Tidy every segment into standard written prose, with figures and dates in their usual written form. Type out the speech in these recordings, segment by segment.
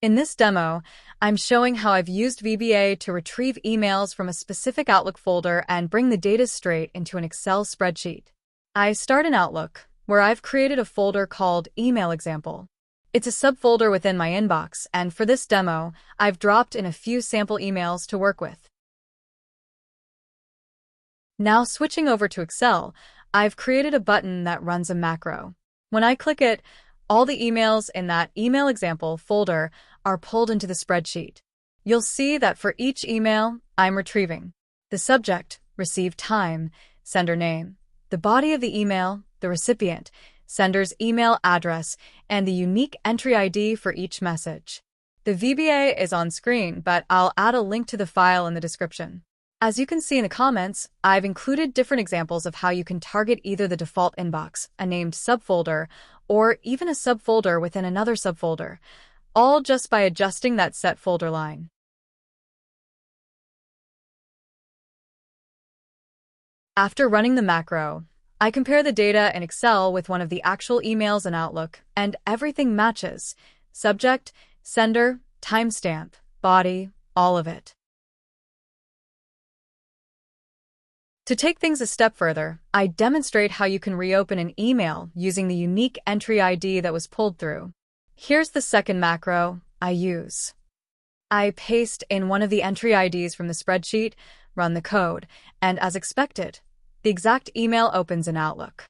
In this demo, I'm showing how I've used VBA to retrieve emails from a specific Outlook folder and bring the data straight into an Excel spreadsheet. I start in Outlook, where I've created a folder called Email Example. It's a subfolder within my inbox, and for this demo, I've dropped in a few sample emails to work with. Now switching over to Excel, I've created a button that runs a macro. When I click it, all the emails in that Email Example folder are pulled into the spreadsheet. You'll see that for each email, I'm retrieving the subject, received time, sender name, the body of the email, the recipient, sender's email address, and the unique entry ID for each message. The VBA is on screen, but I'll add a link to the file in the description. As you can see in the comments, I've included different examples of how you can target either the default inbox, a named subfolder, or even a subfolder within another subfolder, all just by adjusting that set folder line. After running the macro, I compare the data in Excel with one of the actual emails in Outlook, and everything matches: subject, sender, timestamp, body, all of it. To take things a step further, I demonstrate how you can reopen an email using the unique entry ID that was pulled through. Here's the second macro I use. I paste in one of the entry IDs from the spreadsheet, run the code, and as expected, the exact email opens in Outlook.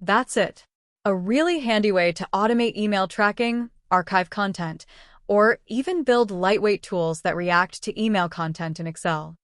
That's it. A really handy way to automate email tracking, archive content, or even build lightweight tools that react to email content in Excel.